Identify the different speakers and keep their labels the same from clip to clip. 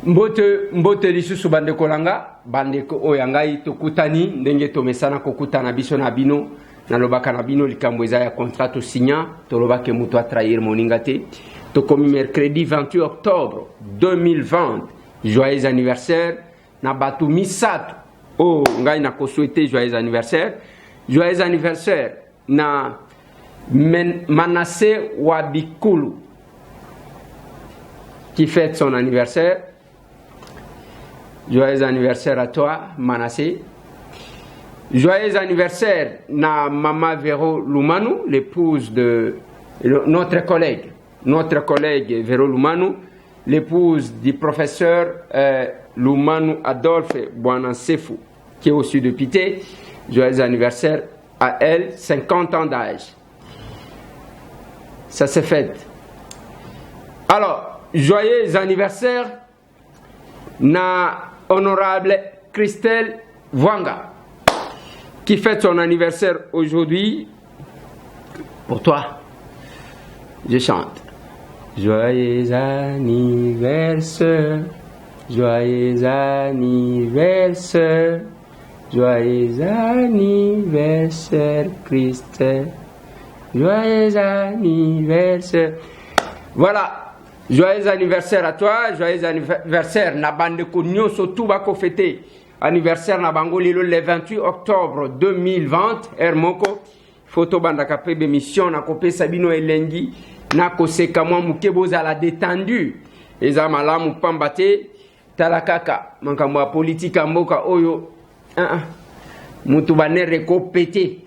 Speaker 1: mbote lisusu bandeko langa bandeko oyangai tokutani ndenge tomesana kokutana biso na bino nalobaka na bino likambo eza ya contrat signa tolobake mutu a trahir moninga te tokomi mercredi 28 octobre 2020 joyeux anniversaire na batu misato ngai na ko souhaiter joyeux anniversaire na Manassé Wabikulu qui fête son anniversaire. Joyeux anniversaire à toi, Manassé. Joyeux anniversaire na Mama Vero Lumanu, l'épouse de notre collègue Vero Lumanu, l'épouse du professeur Lumanu Adolphe Bouanansefou, qui est au sud de Pité. Joyeux anniversaire à elle, 50 ans d'âge. Ça s'est fait. Alors, joyeux anniversaire na honorable Christelle Vwanga qui fête son anniversaire aujourd'hui. Pour toi, je chante. Joyeux anniversaire, joyeux anniversaire, joyeux anniversaire Christelle, joyeux anniversaire. Voilà. Joyeux anniversaire à toi, joyeux anniversaire na bande ko nyonso tout bako fêter anniversaire na bango lelo le 28 octobre 2020 Hermoko photo banda kapebe mission na kopesa bino elengi na koseka mwa mukebo za la détendu eza malamu pamba te talakaka makambo ya politique mboka oyo mutu banere ko pété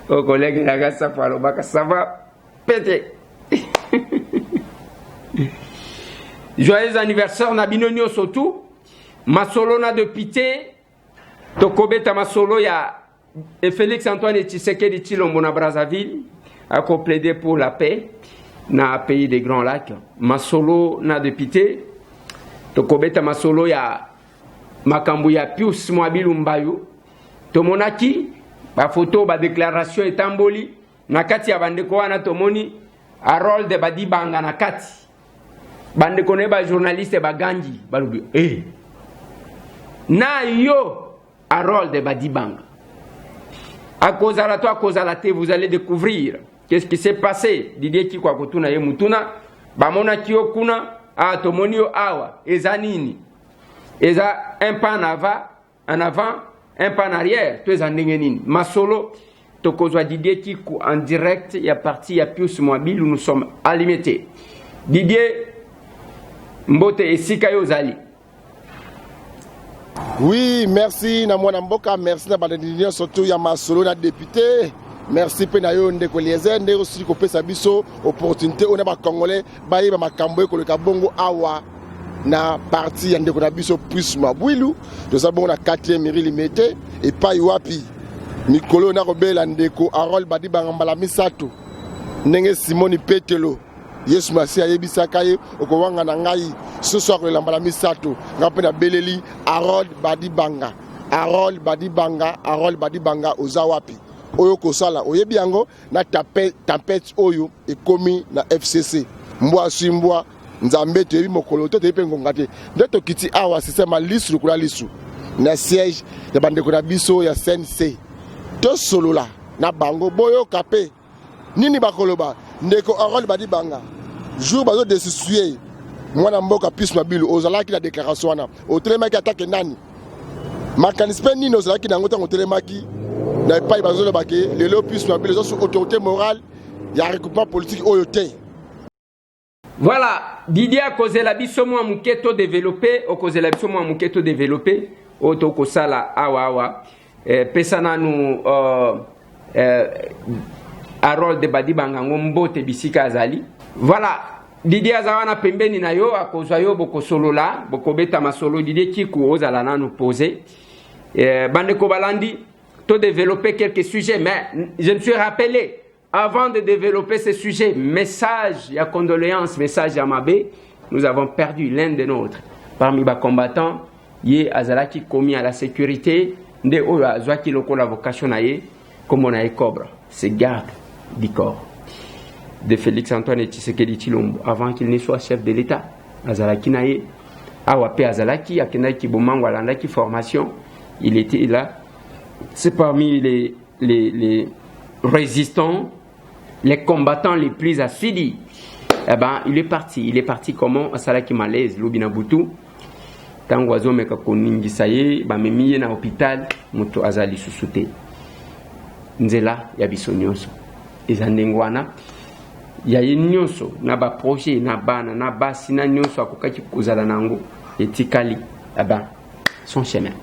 Speaker 1: o collègue na gasa falo baka ça va péter. Joyeux anniversaire na bino nyonso tu masolo na de Pité tokobeta masolo ya Félix Antoine Tshisekedi Tshilombo na Brazzaville a plaidé pour la paix na pays des Grands Lacs. Masolo na de Pité tokobeta masolo ya makambo ya Pius Mwabilu Mbayu tomonaki ba photo ba déclaration etamboli na kati ya bandeko wana tomoni Harold Badibanga na kati bandeko ne ba journaliste baganji balubi na yo Harold Badibanga à cause à la toi, à cause à la te, vous allez découvrir qu'est-ce qui s'est passé. Didier qui kwa kutuna ye mutuna bamona kiyo kuna tomoni yo awa ezanini eza un pas en avant un pas en arrière to ezandenge nini masolo tokozwa Didier Kikou en direct ya parti ya Pius Mwabilu où nous sommes alimentés. Didier Mbote esika yo zali.
Speaker 2: Oui, merci na mwana mboka, merci na bandinyo surtout ya masolo na député. Merci pe na yo ndeko Eliezer ndeko aussi ko pesa biso opportunité on a ba congolais baye ba makambo ko le kabongo awa na parti ya ndeko na biso Pius Mwabilu. To sabongo na 4e mairie limité et pas wapi. Mikolo na robela ndeko Harold Badibanga mbala misato ndenge Simoni Petelo Yesu Masi ayebisaka ye okowanga na ngai ce soir ko lambala misato ngapena beleli Harold Badibanga oza wapi oyo kosala oyebi yango na tempête oyo ekomi na FCC mbwa simbwa nzambe toyebi mokolo to tepe ngonga te nde tokiti awa sistema lisu kula lisu na siège ya bandeko na biso ya CNC to solola na bango boyo kapé nini bakoloba ndeko Harold Badibanga jour bazo de suer mwana mboka Pius Mwabilu ozalaki na déclaration wana otelemaki attaque nani makanispe nini ozalaki nango tango otelemaki na epai bazo lobake lelo Pius Mwabilu zo autorité morale ya regroupement politique oyo te.
Speaker 1: Voilà, Didier a causé la biso mwa muketo développé, o causé la biso mwa muketo développé, oto kosala awa pesana nu Harold Badibanga ngombote bisika azali. Voilà, Didier azawana pembeni na yo akozwa yo boko solola, boko beta masolo Didier Kikou ozala nanu posé. Bandeko balandi to développer quelques sujets mais je me suis rappelé avant de développer ces sujets, message ya condoléances, message ya mabe, nous avons perdu l'un de nôtres parmi les combattants, yé azalaki commis à la sécurité, nde oyo azwaki loko la vocation na ye comme on a cobra, c'est garde du corps de Félix Antoine Tshisekedi Tshilombo avant qu'il ne soit chef de l'État. azalaki na ye awa pe azalaki akendaki bomango alandaki formation, il était là. C'est parmi les résistants, les combattants les plus assidus. Eh ben, il est parti comment asalaki malaise lobina butu tango azomeka koningisa ye bamemi ye na hôpital moto azali susute nzela ya biso nyonso eza ndenge wana ya ye nyonso na baprojet na bana na basi na nyonso akokaki kozala nango etikali eh ben, son chemin.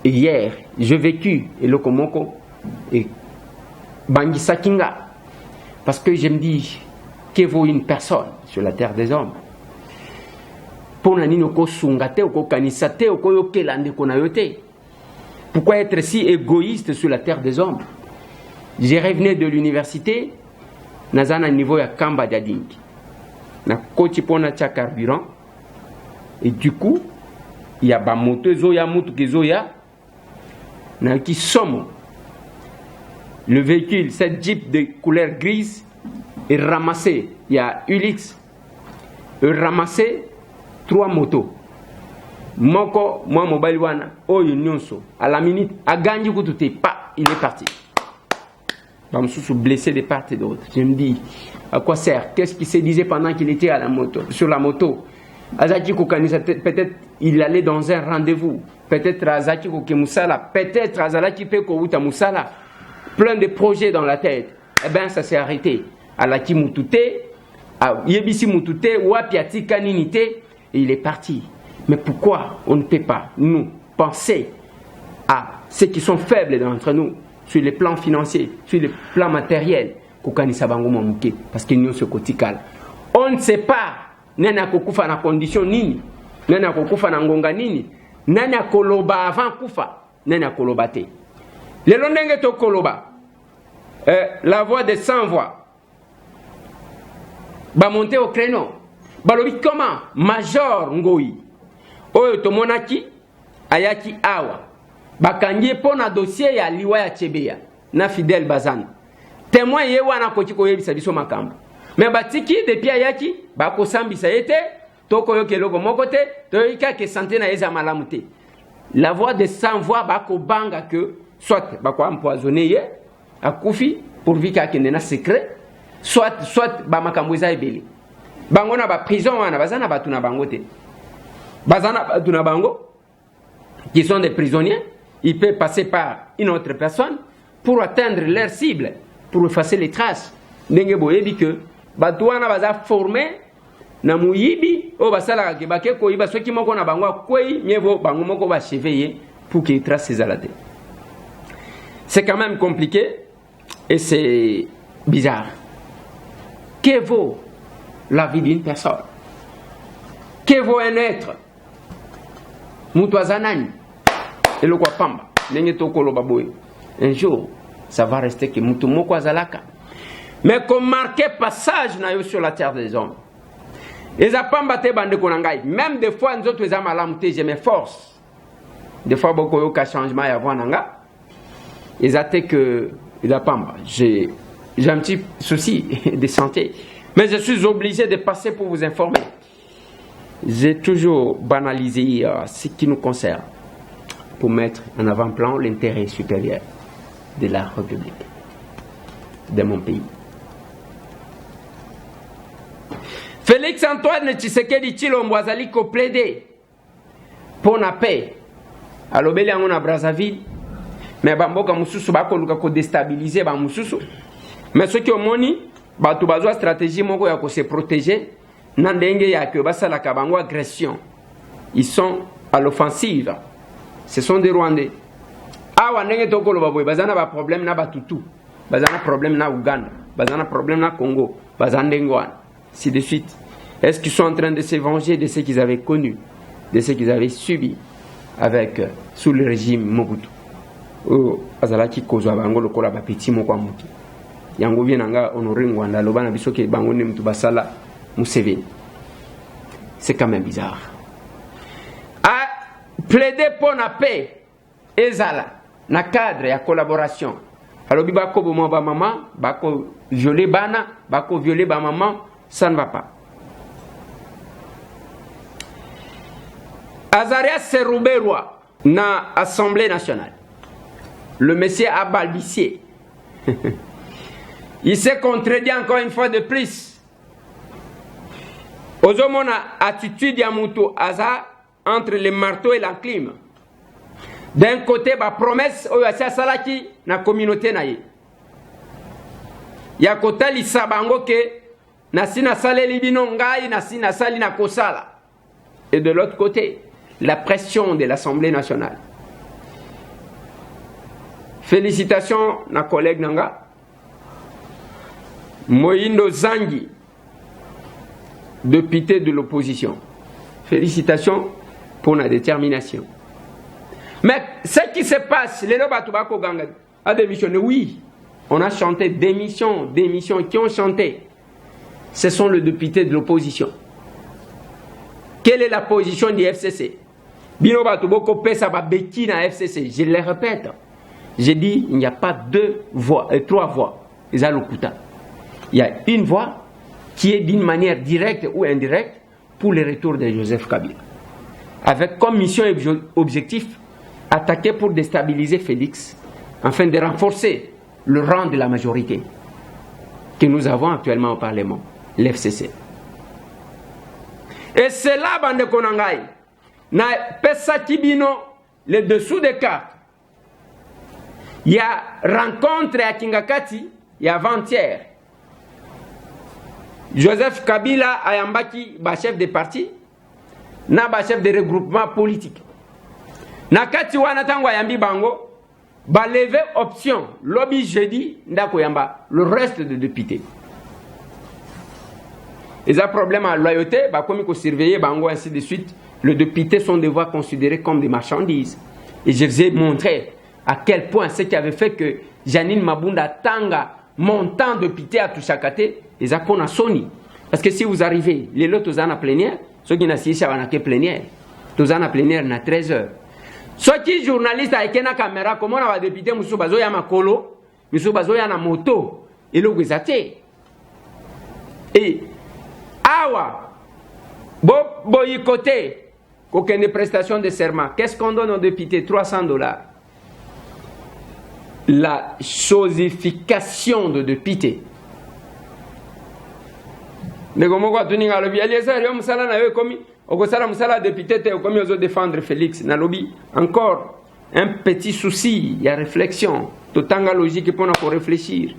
Speaker 1: Et hier j'ai vécu eloko moko et bangisa kinga parce que je me dis que vaut une personne sur la terre des hommes. Pourquoi être si égoïste sur la terre des hommes? Je revenais de l'université, nazana niveau ya kamba dadingi. Na koti pona cha carburant. Et du coup, il y a ba moto zoya mutu kezoya na qui somme. Le véhicule, cette Jeep de couleur grise est ramassé. Il y a Ulix. Ramassé 3 motos. Moko, moi, mobile wana, oyo nyonso. À la minute, à gagner tout pas, il est parti. Je suis blessé de part et d'autre. Je me dis, à quoi sert? Qu'est-ce qu'il se disait pendant qu'il était à la moto, sur la moto? Azaki Kokanisa, peut-être il allait dans un rendez-vous. Peut-être Azaki Kokemusala. Peut-être Azalaki Peko Uta Musala. Plein de projets dans la tête. Eh bien, ça s'est arrêté. Alaki Mutute, Yebisi Mutute, Wapiati Kaninite, et il est parti. Mais pourquoi on ne peut pas, nous, penser à ceux qui sont faibles d'entre nous, sur les plans financiers, sur les plans matériels, parce qu'ils nous se cotical. On ne sait pas, nana kokufa na condition nini, nana kokufa na ngonga nini, nana koloba avant kufa, nana koloba te. Le londenge to koloba, la voix des sans voix, ba monter au créneau, balobi comment, Major Ngoi, oyo tomonaki, ayaki awa, bakangie pona dossier ya liwa ya Chebeya, na Fidel Bazana. Témoin ye wana kotiko yebisa biso makambo. Mais batiki depuis ayaki, bako sambisa yete, toko yoke logo mokote, toyika ke santé na eza malamuté. La voix de sans voix bako banga que soit bako empoisonné ye, akufi pourvu ka kendena secret, soit ba makambo eza ebele. Bango na ba prison wana bazana batuna bango te. Bazana batuna bango qui sont des prisonniers, ils peuvent passer par une autre personne pour atteindre leur cible, pour effacer les traces. Ndenge boyebi que batu wana baza formé na muyibi o basala ke bake ko iba soki moko na bango kwei nyevo bango moko ba cheveye pour qu'il trace ses alate. C'est quand même compliqué et c'est bizarre. Que vaut la vie d'une personne? Que vaut un être? Mutuazanani et le Kwapamba, un jour, ça va rester que Mutumoko Azalaka. Mais comme marqué passage sur la terre des hommes. Les apamba te bande konangai. Même des fois, nous autres, les amalamute, je m'efforce. Des fois, beaucoup de changements à voir nanga. Ils attendent que les apamba. J'ai un petit souci de santé. Mais je suis obligé de passer pour vous informer. J'ai toujours banalisé ce qui nous concerne pour mettre en avant-plan l'intérêt supérieur de la République, de mon pays. Félix Antoine Tshisekedi Tshilombo azali ko plaider pour la paix. Alobeli yango na Brazzaville, mais bamboka mususu bakoluka ko déstabiliser ba mususu. Mais ceux qui ont moni, batu bazwa stratégie moko ya ko se protéger, nandenge ya ke basala ka bango agression. Ils sont à l'offensive. Ce sont des Rwandais. Awa ndenge tokolo baboy bazana ba problème na batutu. Bazana problème na Uganda, bazana problème na Congo, bazana ndengwana. Si de suite. Est-ce qu'ils sont en train de se venger de ce qu'ils avaient connu, de ce qu'ils avaient subi avec sous le régime Mobutu? Azalaki kozwa bango lokola ba petit moko amuki. Yango vienanga honorer Rwanda loba na biso ke bango ne mutu basala Museveni. C'est quand même bizarre. À plaider pour la paix ezala na cadre ya collaboration. Alors bako bomo ba maman, bako violer bana, bako violer ba maman, ça ne va pas. Azarias Serouberwa, na Assemblée nationale. Le monsieur a balbutié. Il s'est contredit encore une fois de plus. Ozomona attitude Yamuto Aza entre le marteau et l'enclume. D'un côté, ba promesse oyasa salaki na communauté naye. Ya kota li sabango ke nasina sale libino ngai nasina sali na kosala. Et de l'autre côté, la pression de l'Assemblée nationale. Félicitations na collègue nanga Moïndo Zangi, député de l'opposition. Félicitations pour la détermination. Mais ce qui se passe, les Lobatubako Ganga a démissionné. Oui, on a chanté démission. Qui ont chanté? Ce sont les députés de l'opposition. Quelle est la position du FCC? Bino Batuboko pesa ba beki na FCC. Je le répète. J'ai dit, il n'y a pas trois voix. Il y a une voix qui est d'une manière directe ou indirecte pour le retour de Joseph Kabila. Avec comme mission et objectif, attaquer pour déstabiliser Félix, afin de renforcer le rang de la majorité que nous avons actuellement au Parlement, l'FCC. Et c'est là, Bande Konangai, na pesa Kibino, le dessous des cartes. Il y a rencontre à Kingakati, il y a avant-hier. Joseph Kabila ayambaki ba chef de parti, na ba chef de regroupement politique. Nakati wana tango ayambi bango, ba lever option, lobby jeudi, ndako yamba, le reste de députés. Ils ont un problème à loyauté, bah comme il faut surveiller bango ainsi de suite, les députés sont devoir considérés comme des marchandises. Et je vous ai montré à quel point ce qui avait fait que Janine Mabunda Tanga, montant de députés à Touchakate, ils ont Sony. Parce que si vous arrivez, les lots tous en a plénière, ceux qui n'ont pas de plénière, tous en a plénière na 13 heures. Ceux qui journalistes avec une caméra, comment on a des députés, Moussou Bazo ya makolo, Moussou Bazo ya na moto, et le guizate. Et awa, boycotté, aucune prestation de serment. Qu'est-ce qu'on donne aux députés? $300. La chosification de députés. Mais comment quoi tu n'as le bien les musala na komi okosala musala député te komi ozo défendre Félix na lobby encore un petit souci, il y a réflexion, totanga logique pour nous réfléchir.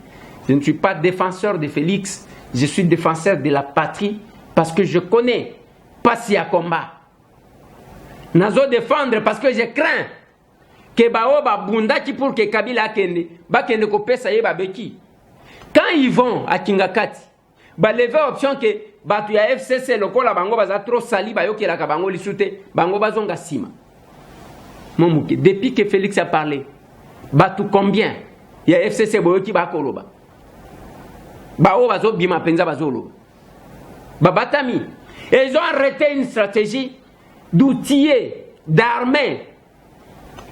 Speaker 1: Je ne suis pas défenseur de Félix, je suis défenseur de la patrie parce que je connais pas s'il y a combat. Nazo défendre parce que je crains que baoba bundaki pour que Kabila kende ba kende ko pesa ye ba beki. Quand ils vont à Kingakati, ba lever option que batu ya FCC lokola bango baza trop sali ba yokela ka bango lisute bango bazonga sima. Momuke depuis que Félix a parlé, batu combien ya FCC boyoki ba koloba. Ba o bazo bima penza bazolo. Ba batami. Et ils ont arrêté une stratégie d'outiller, d'armer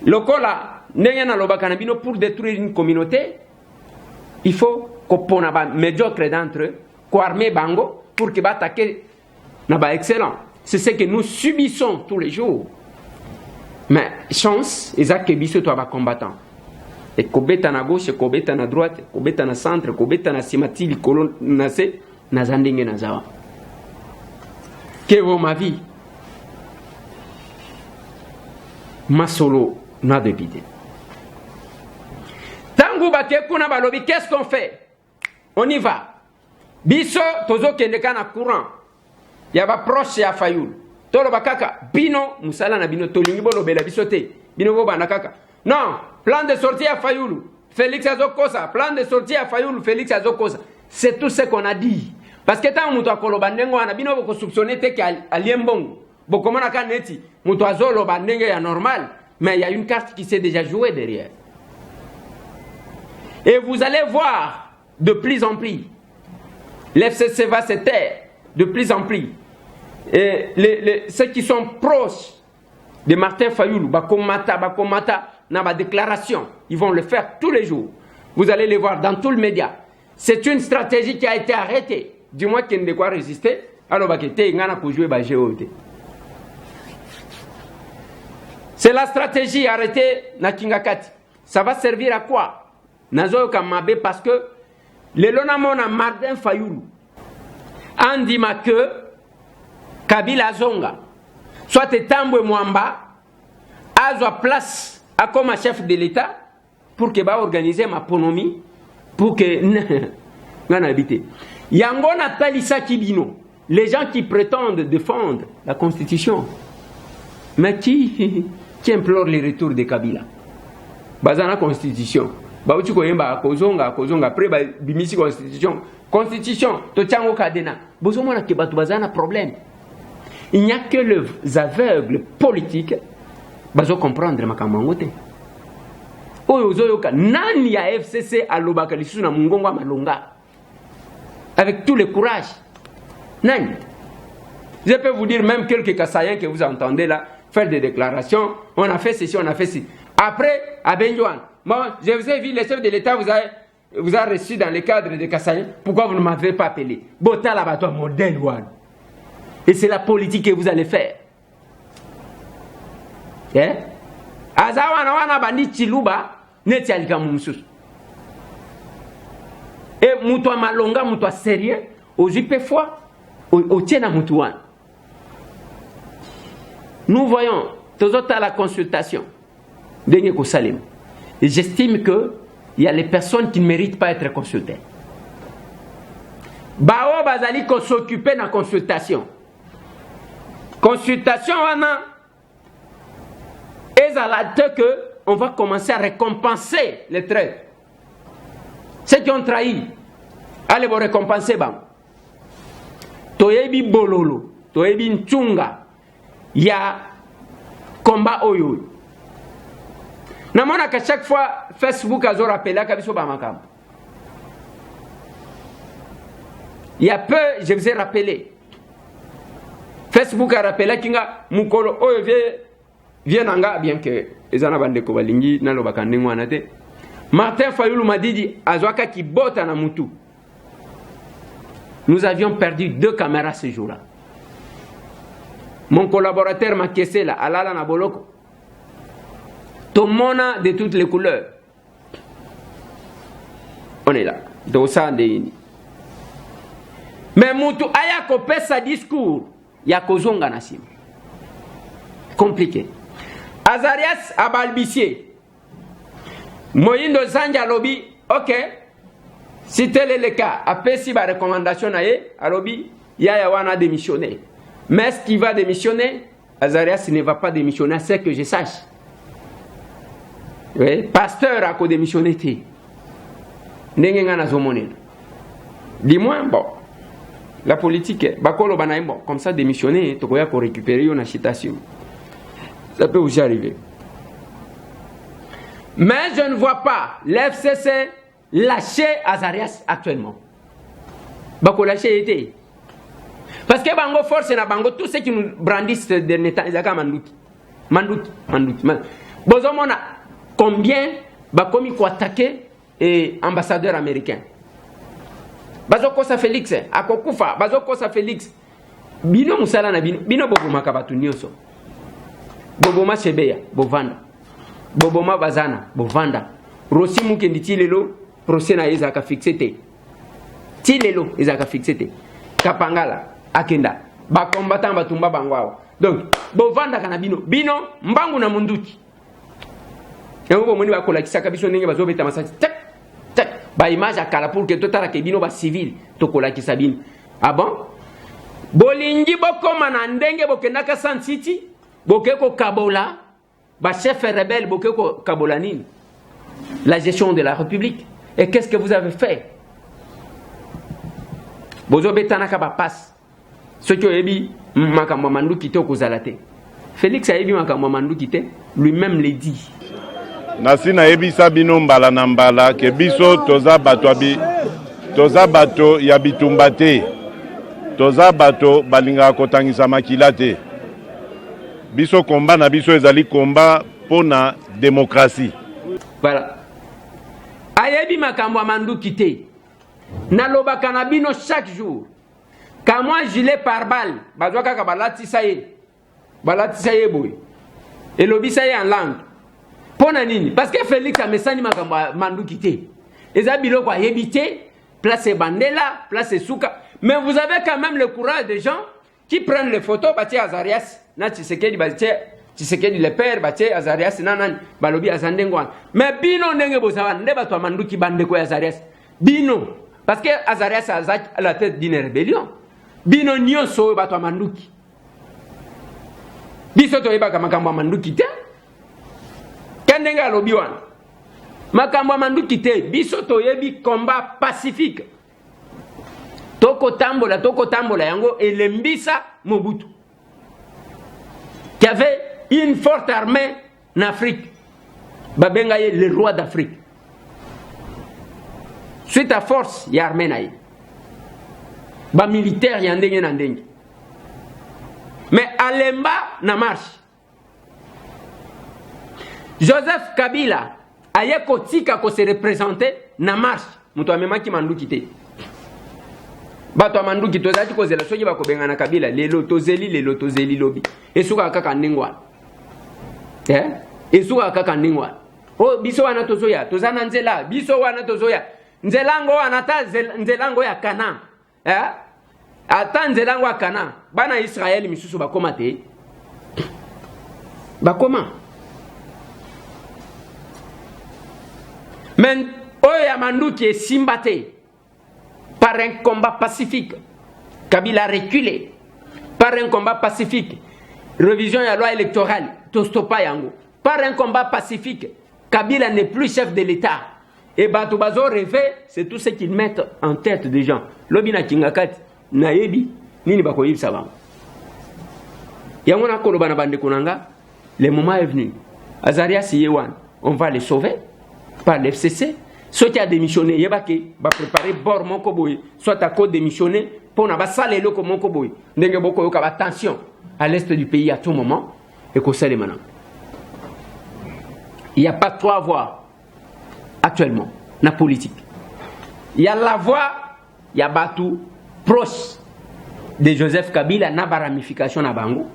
Speaker 1: lokola ndenge na lobaka na bino pour détruire une communauté. Il faut qu'on ait médiocre d'entre eux, qu'on arme bango pour qu'ils attaquent naba excellent. C'est ce que nous subissons tous les jours. Mais chance, ils ont que toi combattant. Et kobeta na gauche, kobeta na droite, kobeta na centre, kobeta na simatili kolon nase na zandenge na zawa. Que vaut ma vie? Ma solo n'a de bidé. Tangu bake kuna balobi, qu'est-ce qu'on fait? On y va. Biso tozo kendeka na courant. Yaba proche ya Fayoul. Tolo bakaka bino musala na bino tolingi bolo bela bisote. Bino go banakaka. Non, plan de sortie à Fayoul. Félix Azokosa, plan de sortie à Fayoul, Félix Azokosa. C'est tout ce qu'on a dit. Parce que tant muto akoloba ndengo ana bino boko soupçonner te ka aliembongo. Boko mona ka neti muto azolo bandenge ya normal, mais il y a une carte qui s'est déjà jouée derrière. Et vous allez voir de plus en plus, l'FCC va se taire de plus en plus. Et ceux qui sont proches de Martin Fayoulou, Bakomata, dans ma déclaration, ils vont le faire tous les jours. Vous allez les voir dans tout le média. C'est une stratégie qui a été arrêtée. Du moins qu'il ne doit quoi résister. Alors, il y a pour jouer GOT. C'est la stratégie arrêtée na Kingakati. Ça va servir à quoi? Nazo Kamabe parce que le lonamona Martin Fayoulou andima que Kabila Zonga soit Etambwe Mwamba a place à comme chef de l'État pour que va organiser ma ponomie pour que n'en habiter. Yango appelle Issa Kibino, les gens qui prétendent défendre la Constitution, mais qui implore le retour de Kabila. Bazana Constitution. Bauchi koyemba kozonga après bimisi Constitution to tiango kadena. Bozomo na kebatu bazana problème. Il n'y a que les aveugles politiques bazo comprendre makamangote. Oyo zoyoka nani ya FCC alobaka lisusu na mungongo malonga. Avec tout le courage. Nani. Je peux vous dire même quelques Kassaïens que vous entendez là faire des déclarations, on a fait ceci, on a fait ci. Après, à Benjouan, moi, je vous ai vu, le chef de l'État vous a reçu dans le cadre de Kassaïen. Pourquoi vous ne m'avez pas appelé? Bota la bateau modèle one. Et c'est la politique que vous allez faire. Eh? Azawana wana bandi chiluba neti alika mumsus. Et mutwa malonga mutwa sérieux, au jipe foi, au tiena mutuan. Nous voyons, tous autres à la consultation. Et j'estime qu'il y a les personnes qui ne méritent pas d'être consultées. Bao bazali qu'on s'occupe de la consultation. Consultation, on va commencer à récompenser les traîtres. Ceux qui ont trahi, allez vous récompenser. Toyebi bololo, toyebi nchunga. Il y a combat oyo. Namona qu'à chaque fois Facebook a rappelé à Kabiso Bamakam. Il y a peu, je vous ai rappelé. Facebook a rappelé Kinga Mukolo oyo vient nanga bien que ezana bande ko balingi nalo bakande mwana te. Martin Fayoulou m'a dit azwaka ki bota na mutu. Nous avions perdu 2 caméras ce jour-là. Mon collaborateur m'a caissé là, Alala Naboloko. Tout le monde de toutes les couleurs. On est là. Dans ça, mais Moutou aya kopé sa discours. Ya kozonga nasim. Compliqué. Azarias a balbutié. Moïndo Zanja lobby, ok. Si tel est le cas, après si ma recommandation à lobby, Yaya Wana démissionné. Mais est-ce qu'il va démissionner? Azarias ne va pas démissionner, c'est que je sache. Oui, pasteur a démissionné. Dis-moi, bon, la politique, bon, comme ça démissionner, tu peux récupérer une citation. Ça peut aussi arriver. Mais je ne vois pas l'FCC lâcher Azarias actuellement. Bako lâcher été. Parce que Bango force na Bango, tous ceux qui nous brandissent de l'État, ils ont mandout. Bozomona, combien Bakomi ko attaquer ambassadeur américain? Bazoko sa Félix, Akokufa, Bazoko sa Félix. Bino musala na bino boboma kabatu nyoso. Boboma Chebeya, Bovanda. Boboma Bazana, Bovanda. Rossi Mukendi Tilelo, procès na ezaka fixé te. Tilelo ezaka fixé te. Kapangala, Akenda. Ba combattant batumba bangwao. Donc, Bovanda kana bino mbangu na munduki. Yango moni ba kola kisaka biso ndenge bazobeta masasi. Tak tak ba image akala pour que totala ke bino ba civil to kola kisabine. Ah bon? Bolingi bokoma na ndenge bokendaka San City, bokeko Kabola, ba chef rebelle bokeko Kabola nini? La gestion de la République. Et qu'est-ce que vous avez fait? Bozo betanaka ba passe. Ce qui est makambo mandu kite okozalate. Félix a ebi makambo mandu kite, lui-même l'a dit.
Speaker 3: Nasina ebi sabino mbala na mbala ke biso toza bato ya bitumba te. Toza bato balinga kotangisa makila te. Biso komba na biso ezali komba pona démocratie.
Speaker 1: Voilà. Ayebi makambo mandu kite. Naloba kanabino chaque jour. Quand moi gilet par balle, bazwaka ka balati saye boy. Et l'obisa est en langue. Pona nini? Parce que Félix a mesani makamba manduki te. Eza biloko a yebité, place Bandela, place Souka. Mais vous avez quand même le courage des gens qui prennent les photos, bâti Azarias, na Tshisekedi bâti Tshisekedi le père, bâti Azarias, nanan, balobi azandengwan. Mais bino ndenge bozawa, nde bato manduki bandeko Azarias. Bino, parce que Azarias a la tête d'une rébellion. Bino nyonso bato manduki. Biso to yeba makambo manduki te. Kendenga lobi wana. Makambo manduki te, biso to yebi combat pacifique. Toko tambola yango elembisa Mobutu. Qui avait une forte armée en Afrique. Babengaye le roi d'Afrique. Suite à force, il y a armée naïe. Ba militaire yandenge nandenge. Mais Alemba na marche. Joseph Kabila aye kotika ko se représenter na marche. Muto amema ki manduki te. Bato amanduki tozati kozela soki bakobenga na Kabila lelo tozeli lobi. Esuka kaka ndingwa. Esuka kaka ndingwa. Oh biso wana tozoya, tozana nzela, biso wana tozoya. Nzelango wana ta nzelango ya Kana. Ata nzelango ya Kana. Bana Israël misusu bakoma te. Bakoma. Mais oya manduki esimbate. Par un combat pacifique, Kabila a reculé. Par un combat pacifique, révision de la loi électorale, Tostopa Yango. Par un combat pacifique, Kabila n'est plus chef de l'État. Et Batoubazo rêvé, c'est tout ce qu'ils mettent en tête des gens. Lobina Kingakat, Naebi, Nini Bakoyib Savam. Yamona Kolobana Bande Konanga, le moment est venu. Azaria Siyewan, on va les sauver par l'FCC. Soit qui a démissionné, il va préparer bord mon koboy, soit à cause démissionné pour n'a pas salé le comme mon koboy. N'ayez beaucoup attention à l'est du pays à tout moment et qu'on sait les maintenant. Il n'y a pas trois voies actuellement dans la politique. Il y a la voie, il y a Batou proche de Joseph Kabila, n'a pas ramification à Bango.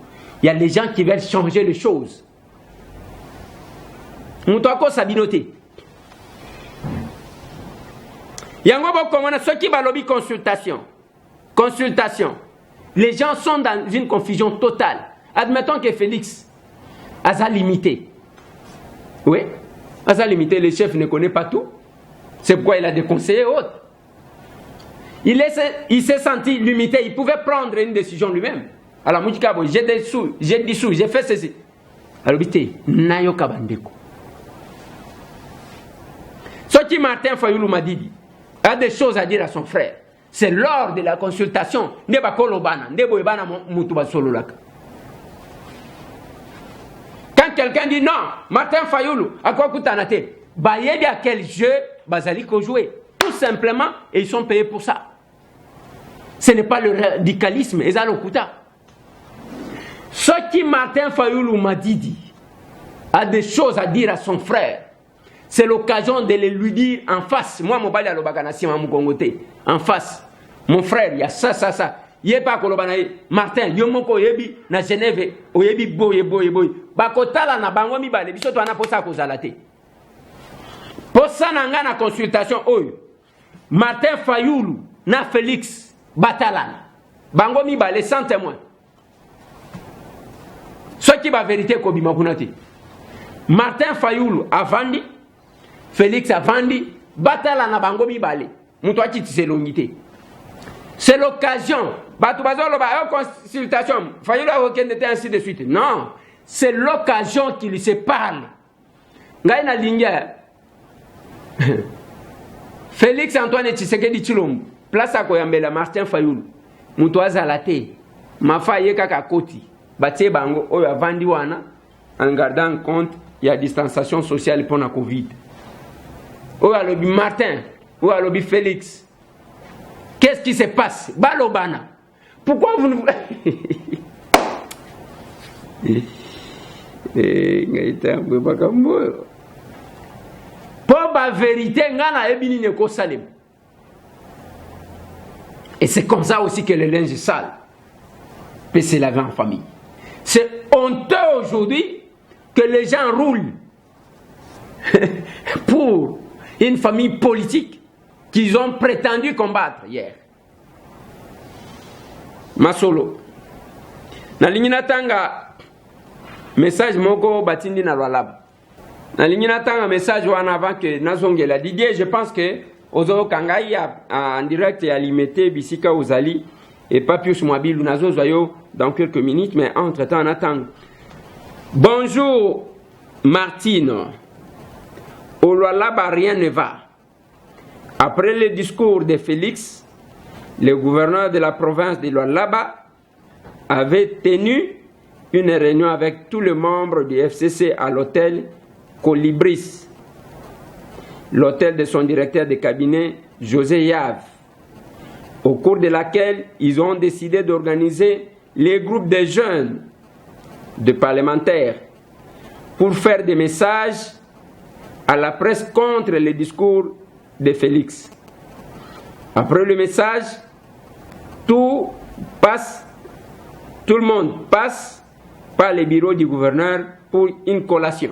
Speaker 1: Il y a les gens qui veulent changer les choses. Nous avons sabinoté. Yango bokomona ceux qui balobi consultation. Les gens sont dans une confusion totale. Admettons que Félix a limité. Oui, a limité, le chef ne connaît pas tout. C'est pourquoi il a des conseillers autres. Il s'est senti limité, il pouvait prendre une décision lui-même. Alors, Moukikabo, j'ai des sous, j'ai fait ceci. Alors, bité, Nayo Kabandeko. Ce qui Martin Fayoulou m'a dit, a des choses à dire à son frère. C'est lors de la consultation. Quand quelqu'un dit non, Martin Fayoulou, à quoi coûte-t-il? Bayebi à quel jeu Bazali ko jouer. Tout simplement, et ils sont payés pour ça. Ce n'est pas le radicalisme, ils ont coûta. Ce qui Martin Fayoulou m'a dit, a des choses à dire à son frère. C'est l'occasion de le lui dire en face. Moi, mon bali à l'obaganasi, mon congoté. En face. Mon frère, il y a ça. Il n'y a pas de Martin, il y a mon yebi, na Genève, o yebi boye. Bakotala na bango mi bale, biso to ana posa ko zalate. Posa na nga na consultation oyo. Martin Fayoulou, na Félix Batalana. Bango mi bale sans témoin. Ce qui va vérité ko bima kunati. Martin Fayoulou a vendu. Félix a vendu, Batala na bango mibale. Moutouaki tise c'est l'occasion. Batoubazo ba consultation. Fayoulou a reconnaître ainsi de suite. Non, c'est l'occasion qui lui se parle. Ngaina linga. Félix Antoine Tshisekedi Tshilombo. Place à Koyambela Martin Fayoulou. Moutouaza late. Ma faye kaka koti. Batie bango oyo a vendu wana en gardant compte il y a distanciation sociale pour la Covid. Ou à l'obi Martin, ou à l'obi Félix. Qu'est-ce qui se passe? Balobana. Pourquoi vous ne pour la vérité, et c'est comme ça aussi que le linge sale peut se laver en famille. C'est honteux aujourd'hui que les gens roulent pour une famille politique qu'ils ont prétendu combattre hier. Masolo. Nalingi natanga message moko batindi na Lualaba. Nalingi natanga message wana avant que nazongela Didier, je pense que ozo kangai en direct et alimité bisika ozali et Papius Mwabilu nazo zoyo dans quelques minutes, mais entre-temps on attend. Bonjour Martine. Au Lualaba rien ne va. Après le discours de Félix, le gouverneur de la province de Lualaba avait tenu une réunion avec tous les membres du FCC à l'hôtel Colibris, l'hôtel de son directeur de cabinet José Yave, au cours de laquelle ils ont décidé d'organiser les groupes de jeunes, de parlementaires, pour faire des messages à la presse contre le discours de Félix. Après le message, tout le monde passe par le bureau du gouverneur pour une collation.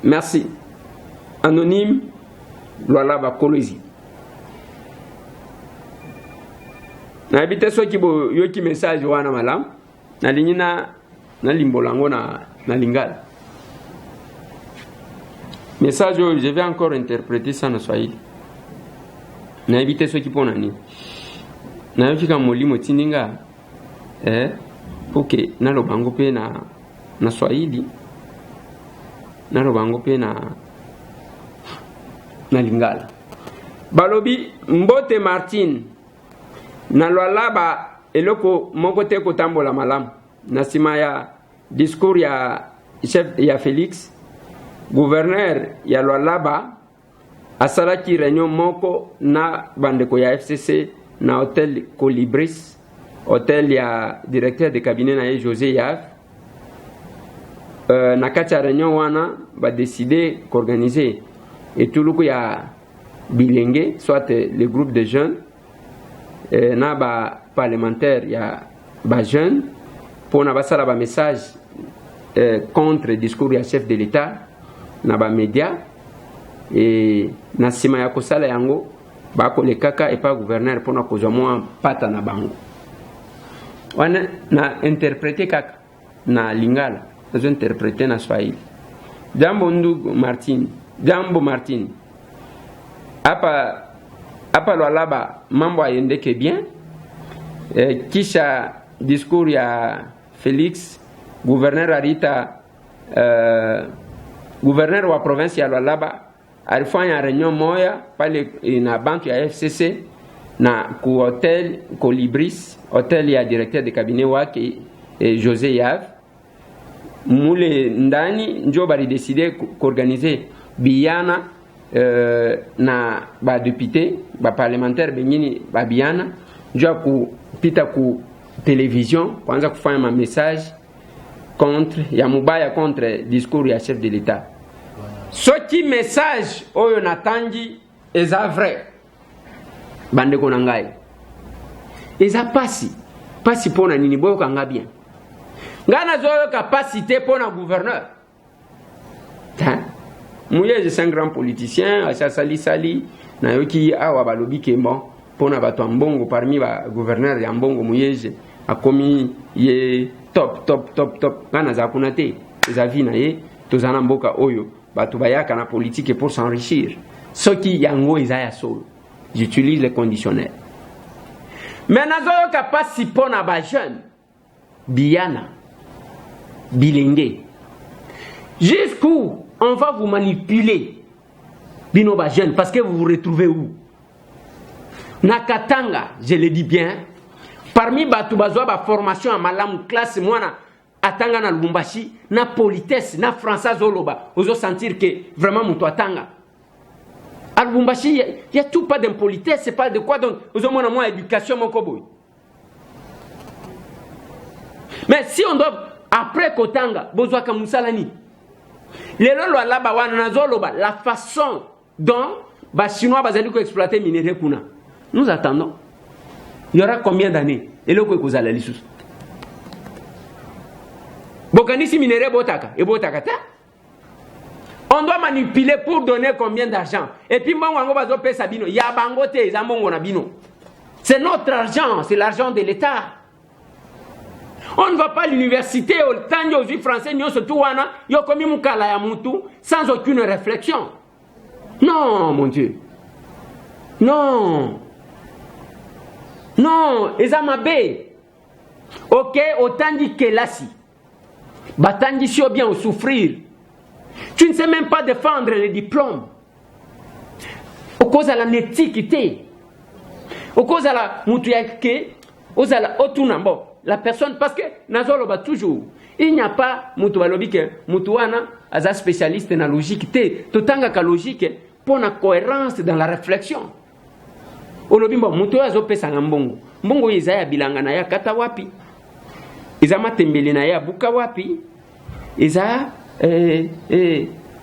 Speaker 1: Merci. Anonyme, Lualaba Kolwezi. Na habite so kibo yoki message wana malam na linyina na limbolango na lingala. Message, je vais encore interpréter ça en Swahili. Na habite so kipo nani. Na yoki kamolimo tindinga ok na lobango pe na Swahili. Na lobango pe na lingala. Balobi Mbote Martine na Lualaba eloko moko te kotambola malamu. Na sima ya discours ya chef ya Félix, gouverneur ya Lualaba asalaki réunion moko na bandeko ya FCC na hôtel Colibris, hôtel ya directeur de cabinet na José Yave. Na kati ya réunion wana ba décider qu'organiser et tout le ya bilenge, soit le groupe de jeunes na ba parlementaire ya ba jeunes pour na basala ba message contre le discours ya chef de l'État na ba média et na sima ya kosala yango ba kolekaka et pas gouverneur pour na kozwa mwa pata na bango wana na interpréter kaka na lingala na interpréter na Swahili. Jambo ndugu Martin, jambo Martin. Hapa Lualaba mambo hayendeke bien. Kisha discours ya Félix, gouverneur Arita, gouverneur wa province ya Lualaba alifanya réunion moya pale na banque ya FCC na ku hotel Colibris, hotel ya directeur de cabinet wake José Yave. Mule ndani njo bali décider qu'organiser biyana na ba député ba parlementaire bengine ba biyana njo kupita ku télévision kwanza kufanya ma message contre ya mubaya contre discours ya chef de l'État. Soki message oyo natangi eza vrai bande ko nangai eza pasi pona nini boyo kanga bien ngana zoyo capacité pour un gouverneur. Mouye c'est un grand politicien, acha sali na yoki awa balobi ke bon pona bato mbongo parmi ba gouverneur ya mbongo mouye a commis ye top ngana za kunate za vina ye tozana mboka oyo bato bayaka na politique pour s'enrichir. Soki yango izaya solo. J'utilise le conditionnel. Mais nazoyo capacité pour na ba jeune Biana bilenge. Jusqu'où on va vous manipuler, binoba jeune, parce que vous vous retrouvez où? Nakatanga, je le dis bien, parmi batu bazwa ba formation en malamu classe mwana atanga na Lubumbashi, na politesse, na français zoloba, ozo sentir que vraiment muto atanga. À Lubumbashi, il y a tout pas d'impolitesse, c'est pas de quoi donc ozo mona moi éducation mon koboy. Mais si on doit après Kotanga, Bozwa Kamusalani, les Lualaba wana nazoloba la façon dont les Chinois vont exploiter minerai kuna. Nous attendons. Il y aura combien d'années? Et le quoi que vous allez les sous. Bon, Bokanisi minéraux botaka et botaka ta. On doit manipuler pour donner combien d'argent. Et puis mbongo bazo pe sabino ya bango te za mbongo na bino. C'est notre argent, c'est l'argent de l'État. On ne va pas à l'université au temps aux juifs français nyo surtout wana yo komi mukala ya mutu sans aucune réflexion. Non, mon Dieu. Non. Non, ezamabe. OK, autant dit que là si. Batandi si bien au souffrir. Tu ne sais même pas défendre les diplômes. Au cause de la nétiquité. Au cause de la moutouyake, au cause de la otunambo. La personne, parce que Nazolo va toujours. Il n'y a pas moutoualobi que moutouana, as spécialiste dans la logique. Totanga ka logique pour la cohérence dans la réflexion. Olobimbo moutouya zope sangambongo. Mbongo izaya bilanga na ya kata wapi. Iza matembele na ya buka wapi. Iza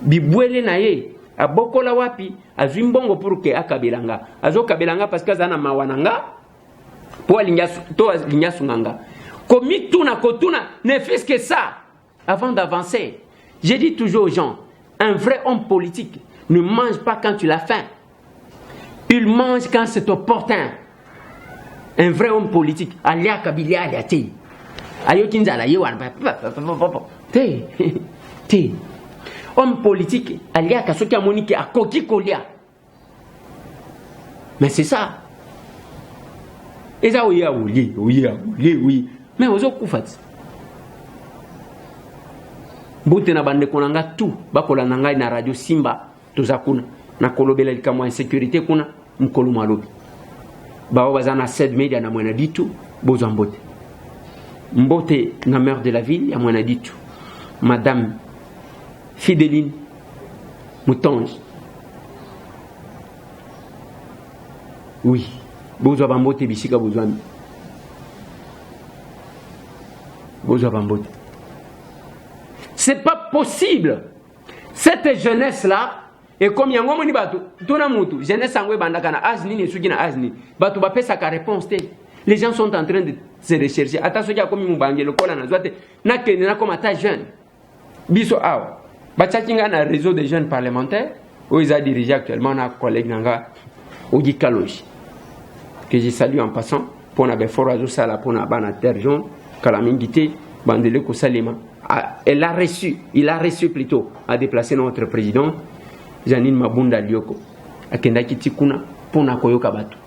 Speaker 1: bibwele na ye abokola wapi azwi mbongo pour que akabelanga azo kabelanga parce que azana mawananga pour alinyasu nganga komi tuna kotuna ne fait que ça avant d'avancer. Je dis toujours aux gens, un vrai homme politique ne mange pas quand tu l'as faim, il mange quand c'est opportun. Un vrai homme politique alia kabilia aliati ayo kinzala yewan te homme politique alia kasoki amoniki akoki kolia. Mais c'est ça. Et ça oui. Mais ozo kufati. Boute na bande konanga tout bakola nanga na radio Simba tozakuna na kolobela likamwa insécurité kuna mkolo malobi. Bao bazana 7 media na mwana ditu bozo mbote. Mbote na maire de la ville ya mwana ditu. Madame Fideline Moutonge. Oui. Bozo bambote bisika bozwami. Bozo bambote. C'est pas possible. Cette jeunesse-là, et comme yango moni batu, tona mutu, jeunesse sangwe bandaka na azni ni sugi na azni. Batu ba pesa ka réponse te. Les gens sont en train de se rechercher. Attention ya komi mubange lokola na zwate na kene na comme ta jeune. Biso awa. Bachakinga na réseau des jeunes parlementaires où ils a dirigé actuellement na collègue nanga Ogi Kaloji. Que je salue en passant pour na beforo azo sala pour na bana terre jaune kalamingité bandele ko salima. Il a reçu plutôt à déplacer notre président Janine Mabunda Lioko à Kendaki Tikuna pour na koyoka batu.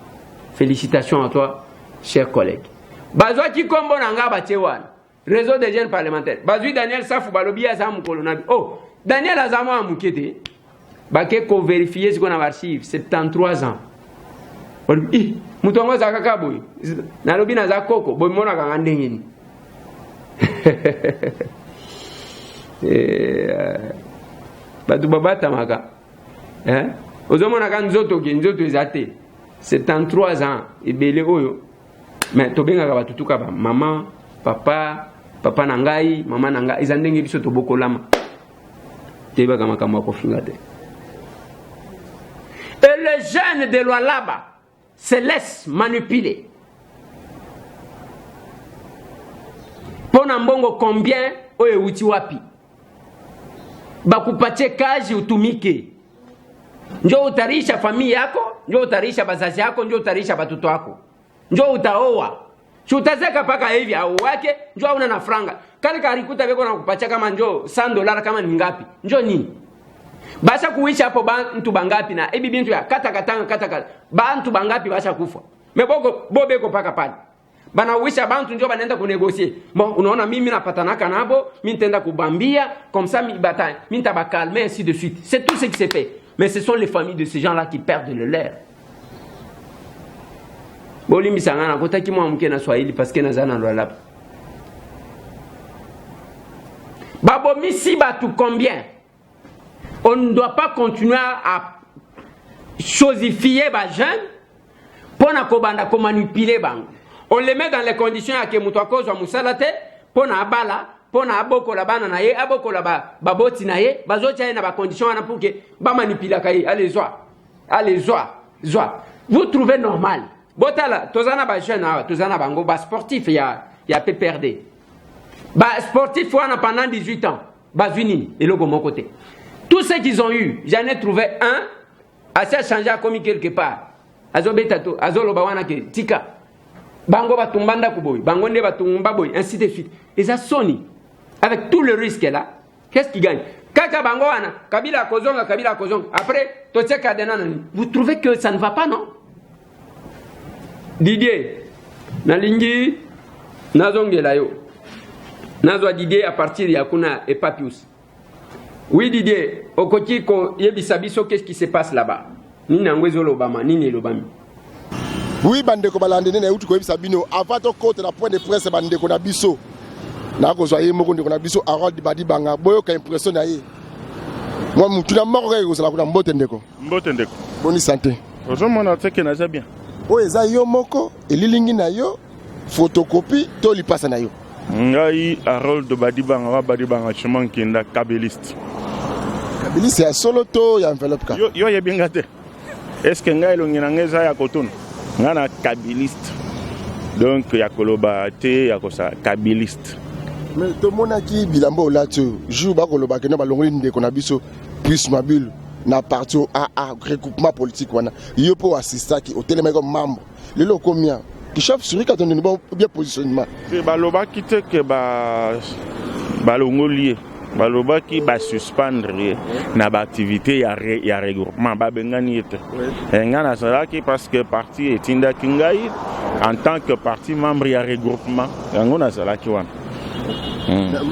Speaker 1: Félicitations à toi, chers collègues. Bazwa ki kombo nanga bachewan. Réseau des jeunes parlementaires. Bazui Daniel Safou balobi azamu kolonabi. Oh, Daniel azamu amukete. Bake ko vérifier ce qu'on a archive 73 ans. Ih, mutongo zakaka boy. Nalobi na zakoko boy mona kanga ndengeni. Batu babata maka. Ozomona kan nzoto ezate 73 ans ebele oyo. Mais tobenga ka batu tuka ba maman, papa nangai, maman nangai izandenge biso tobokolama. Teba kama kama ko fingate. Et les jeunes de Lualaba se laissent manipuler. Pona mbongo combien oye uti wapi? Bakupatie kazi utumike. Njo utarisha familia yako, njo utarisha bazazi yako, njo utarisha batoto wako. Njo utaoa. Si utazeka paka hivi au wake, njo hauna na franga. Kale karikuta beko na kupatia kama njo $100 kama ni ngapi? Njo nini? Basha kuisha hapo bantu bangapi na ebi bintu ya kata bantu bangapi basha kufa. Meboko bobeko paka pale. Bana wisha bantu njo banaenda kunegocier. Bon, unaona mimi napatanaka nabo, mimi nitaenda kubambia comme ça mi bataille, mimi tabakalmer ainsi de suite. C'est tout ce qui s'est fait. Mais ce sont les familles de ces gens-là qui perdent le leur. Boli misangana kotaki mwa mke na Swahili parce que nazana Lualaba. Babo misi batu combien? On ne doit pas continuer à chosifier les jeunes pour na manipuler bango. On les met dans les conditions à que mutwako zo musalate pour na bala pour na aboko la bana na ye aboko la baboti na ye bazotia na ba conditions ana pour que ba manipuler kai allez zoa. Vous trouvez normal? Botala tozana ba jeune tozana bango ba sportif ya PPRD. Sportif pendant 18 ans. Bazuni et le mon côté. Tous ceux qu'ils ont eu, j'en ai trouvé un, assez changé à commis quelque part. Azo betato, azo lobawana ke tika. Bango batumbanda kuboy, bango ne batumba boy, ainsi de suite. Et ça sonne. Avec tout le risque là, qu'est-ce qui gagne? Kaka bango wana, Kabila Kozonga, Kabila Kozonga. Après, Totia Kadenanani. Vous trouvez que ça ne va pas, non? Didier, Nalingi, Nazongela yo. Nazwa Didier à partir de Yakuna et Papius. Oui, Didier, au côté ko yebisabiso, qu'est-ce qui se passe là-bas? Ni Nangwezo Lobama, ni Lobami.
Speaker 2: Oui, Bandeko Balande, na utu ko yebisabino, avant to côte la point de presse Bandeko na biso. Na ko zoye moko ndeko na biso Harold Badibanga, boyo ka impression na ye. Moi mutu na moko ko sala ko na mbote ndeko.
Speaker 3: Mbote ndeko.
Speaker 2: Boni santé.
Speaker 3: Ozomona teke na za bien.
Speaker 2: Oyo eza yo moko, elilingi na yo, photocopie to lipasa na yo.
Speaker 3: Ngai Harold Badibanga chemin kenda kabeliste.
Speaker 2: Kabeliste ya solo to ya enveloppe ka.
Speaker 3: Yo yebinga te. Est-ce que ngai longi na ngeza ya kotuna? Ngana kabeliste. Donc ya koloba te ya kosa kabeliste.
Speaker 2: Mais tout le monde qui bilambo là tu joue ba koloba ke no ba longoli ndeko na biso plus mobile na parti AA regroupement politique wana. Yo po assista ki au télé comme membre. Le lo combien? Qui chef sur ka ton bien positionnement.
Speaker 3: C'est baloba qui te que ba balongoli baloba qui ba suspendre na ba activité ya regroupement ba bengani ete. Ngana sala ki parce que parti etinda kingai en tant que parti membre ya regroupement ngona sala ki wana.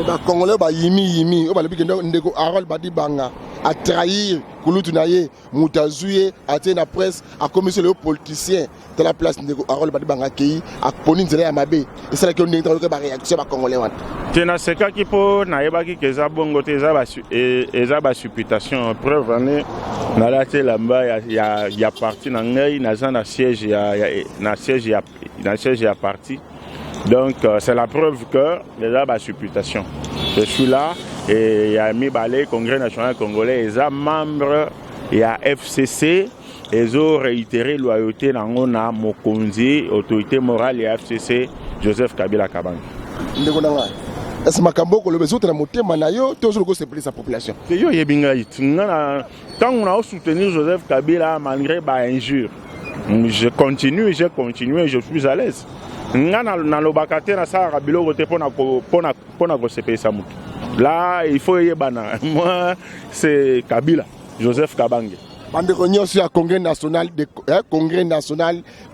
Speaker 2: Ba Congolais ba yimi o ba lebi ndeko Harold Badibanga a trahir kulutu na ye mutazuye ate na presse a commission les politiciens de la place ndeko Harold Badibanga ki a poni nzela ya mabe et ça que ndeko ba réaction ba Congolais wana
Speaker 3: tena seka ki po na yeba ki keza bongo te eza ba supputation preuve ane na la te lamba ya parti na ngai na za na siège ya parti. Donc c'est la preuve que les a la supputation. Je suis là et il y a mis balai Congrès national congolais, ils sont membres, il y a FCC, ils ont réitéré loyauté dans la Mokonzi, autorité morale et FCC, Joseph Kabila Kabang.
Speaker 2: Est-ce que le besoin de la montée manayo toujours se plaît sa population?
Speaker 3: C'est yo yebingaït. Quand on a soutenu Joseph Kabila malgré ba injure, je continue, je suis à l'aise. Na lobakate na sara biloko te pona ko sepesa mutu. Là il faut yebana. Moi c'est Kabila, Joseph Kabange.
Speaker 2: Bande konyo sur Congrès national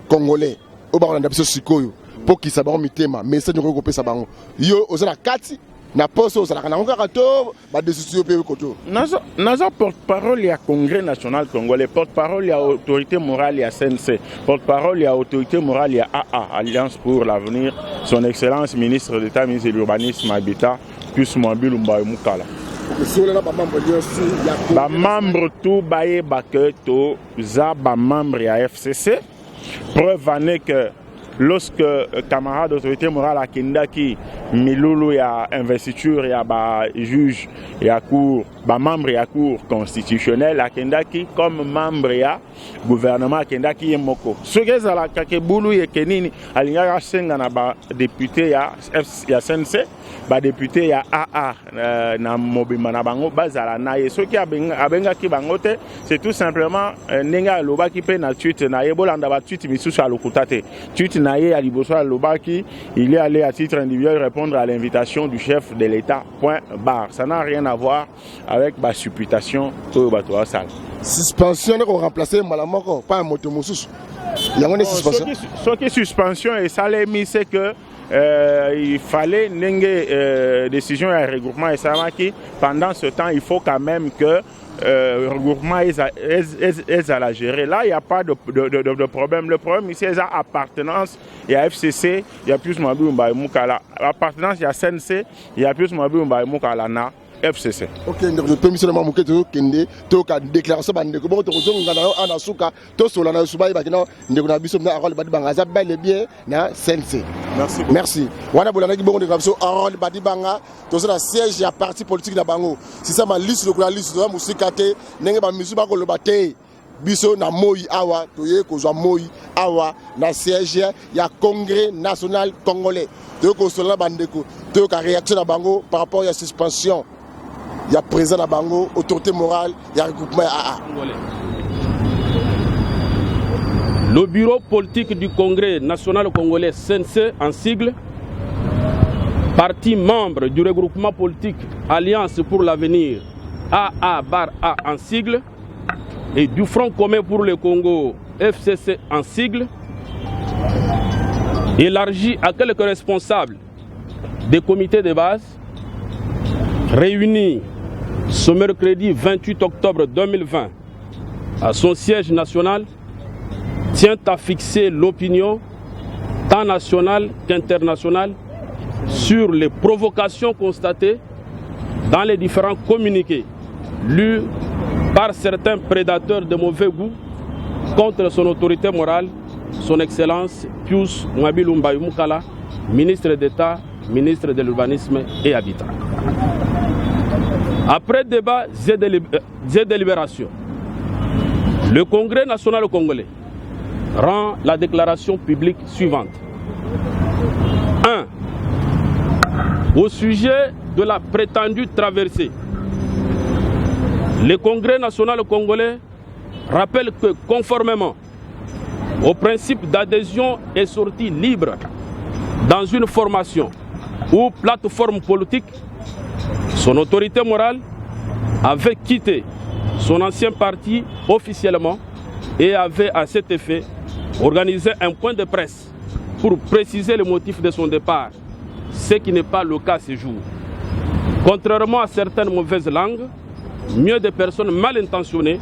Speaker 2: congolais. O ba na biso sikoyo. Pour qui ça ba mitema, mais c'est ko kopesa bango. Yo ozala kati na poso ozala kana ngaka to ba décision pe koto.
Speaker 3: Naza porte-parole ya Congrès national congolais, porte-parole ya autorité morale ya CNC, porte-parole ya autorité morale ya AA, Alliance pour l'avenir, son excellence ministre d'État, ministre de l'urbanisme, habitat, plus mobile Mbaye Mukala. Ba membre tout baye baketo za ba membre ya FCC. Preuve année que lorsque camarade d'autorité morale à Kendaki, Milulu ya investiture ya ba juge ya cour, ba membre ya cour constitutionnelle à Kendaki comme membre ya gouvernement Kendaki yemoko. Ce que ça la kakebulu ye kenini alinga senga na ba député ya CNC, ba député ya AA na mobima na bango bazala na ye. Ce qui abenga ki bangote, c'est tout simplement nenga loba ki pe na tweet na yebolanda ba tweet misusu alukutate. Tweet naye à Liboso Lobaki, il est allé à titre individuel répondre à l'invitation du chef de l'État, point barre. Ça n'a rien à voir avec la supputation au bateau à salle.
Speaker 2: Suspension est remplacée malamoko, pas un motomoussous. Il y a une suspension.
Speaker 3: Ce qui est suspension et ça l'a mis, c'est que il fallait une décision et un regroupement et ça m'a dit pendant ce temps, il faut quand même que le regroupement est à la gérer. Là, il n'y a pas de problème. Le problème ici, c'est l'appartenance. Il y a FCC, il y a plus Mabou Mbaye Moukala. L'appartenance, il y a CNC, il y a plus Mabou Mbaye Moukala na FCC. Ok,
Speaker 2: donc le permission de Mamouké, tu as une déclaration de comment tu as un souka, tu as un souba, tu as un Harold Badibanga, ça bel et bien na CNC.
Speaker 3: Merci.
Speaker 2: Merci. Wana bolana ki bongo de grapso Harold Badibanga, tu as un siège à parti politique na bango. Si ça ma liste de la liste de la musique nenge ba musiba ko lobate. biso na moi awa toye kozwa moi awa na siège ya congrès national congolais toye kosola bandeko toye ka réaction na bango par rapport à la suspension ya président na bango autorité morale ya regroupement AA.
Speaker 4: Le bureau politique du Congrès national congolais CNC en sigle, parti membre du regroupement politique Alliance pour l'avenir AA-A en sigle et du Front commun pour le Congo FCC en sigle, élargi à quelques responsables des comités de base, réunis ce mercredi 28 octobre 2020 à son siège national, tient à fixer l'opinion tant nationale qu'internationale sur les provocations constatées dans les différents communiqués lus par certains prédateurs de mauvais goût contre son autorité morale, son Excellence Pius Mwabilu Mbayu Mukala, ministre d'État, ministre de l'Urbanisme et Habitat. Après débat et délibération, le Congrès national congolais rend la déclaration publique suivante. 1. Au sujet de la prétendue traversée, le Congrès national congolais rappelle que conformément au principe d'adhésion et sortie libre dans une formation ou plateforme politique, son autorité morale avait quitté son ancien parti officiellement et avait à cet effet organisé un point de presse pour préciser le motif de son départ, ce qui n'est pas le cas ce jour. Contrairement à certaines mauvaises langues, mieux des personnes mal intentionnées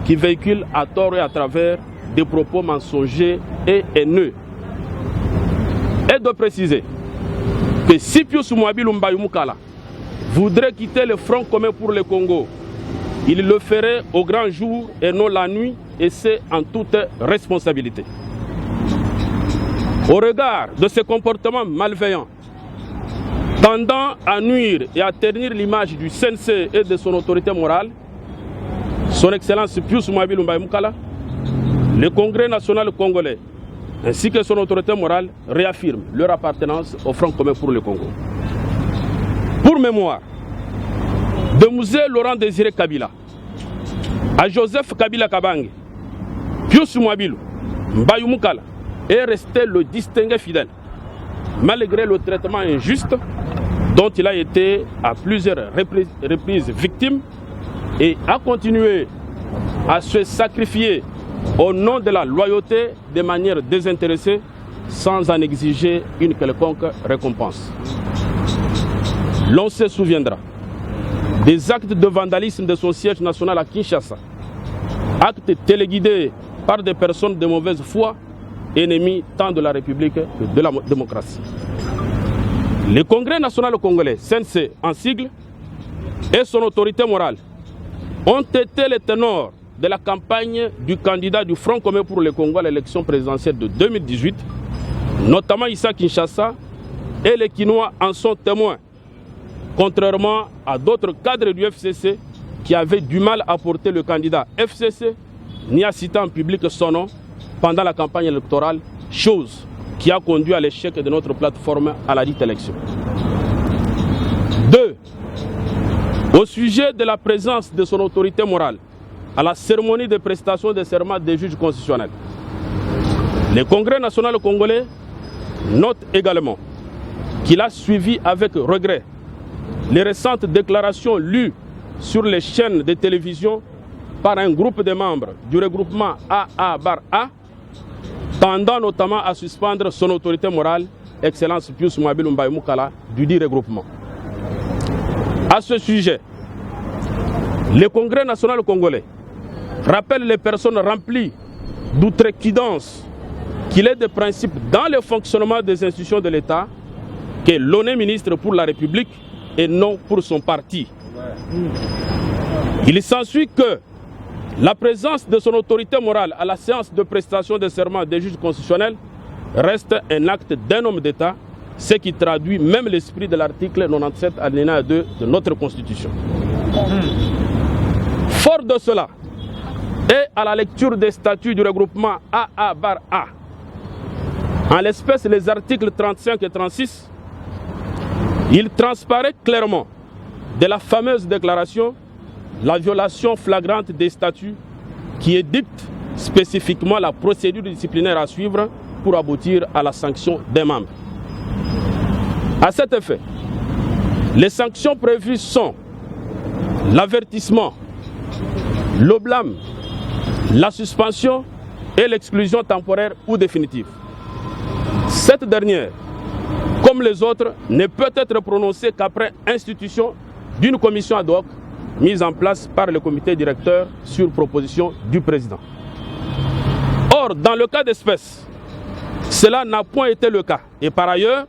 Speaker 4: qui véhiculent à tort et à travers des propos mensongers et haineux. Et de préciser que si Pius Mwabilu Mbayu Mukala voudrait quitter le Front commun pour le Congo, il le ferait au grand jour et non la nuit, et c'est en toute responsabilité. Au regard de ces comportements malveillants, tendant à nuire et à ternir l'image du CNC et de son autorité morale, son Excellence Pius Mwabilu Mbayu Mukala, le Congrès national congolais, ainsi que son autorité morale, réaffirment leur appartenance au Front commun pour le Congo. Pour mémoire, de Mouzé Laurent Désiré Kabila à Joseph Kabila Kabange, Pius Mwabilu Mbayu Mukala est resté le distingué fidèle, malgré le traitement injuste dont il a été à plusieurs reprises victime, et a continué à se sacrifier au nom de la loyauté de manière désintéressée sans en exiger une quelconque récompense. L'on se souviendra des actes de vandalisme de son siège national à Kinshasa, actes téléguidés par des personnes de mauvaise foi, ennemis tant de la République que de la démocratie. Le Congrès national congolais, CNC en sigle, et son autorité morale ont été les ténors de la campagne du candidat du Front commun pour le Congo à l'élection présidentielle de 2018, notamment Issa Kinshasa, et les Kinois en sont témoins, contrairement à d'autres cadres du FCC qui avaient du mal à porter le candidat FCC, ni à citer en public son nom pendant la campagne électorale, chose qui a conduit à l'échec de notre plateforme à la dite élection. 2. Au sujet de la présence de son autorité morale à la cérémonie de prestation de serment des juges constitutionnels, le Congrès national congolais note également qu'il a suivi avec regret les récentes déclarations lues sur les chaînes de télévision par un groupe de membres du regroupement AA-A, tendant notamment à suspendre son autorité morale, Excellence Pius Mwabilu Mbayu Mukala, du dit regroupement. À ce sujet, le Congrès national congolais rappelle les personnes remplies d'outrecuidance qu'il est de principe dans le fonctionnement des institutions de l'État que l'on est ministre pour la République et non pour son parti. Il s'ensuit que la présence de son autorité morale à la séance de prestation de serment des juges constitutionnels reste un acte d'un homme d'État, ce qui traduit même l'esprit de l'article 97 alinéa 2 de notre Constitution. Fort de cela, Et à la lecture des statuts du regroupement AA-A, en l'espèce les articles 35 et 36, il transparaît clairement de la fameuse déclaration la violation flagrante des statuts qui édicte spécifiquement la procédure disciplinaire à suivre pour aboutir à la sanction des membres. À cet effet, les sanctions prévues sont l'avertissement, le blâme, la suspension et l'exclusion temporaire ou définitive. Cette dernière, comme les autres, ne peut être prononcée qu'après institution d'une commission ad hoc mise en place par le comité directeur sur proposition du président. Or, dans le cas d'espèce, cela n'a point été le cas. Et par ailleurs,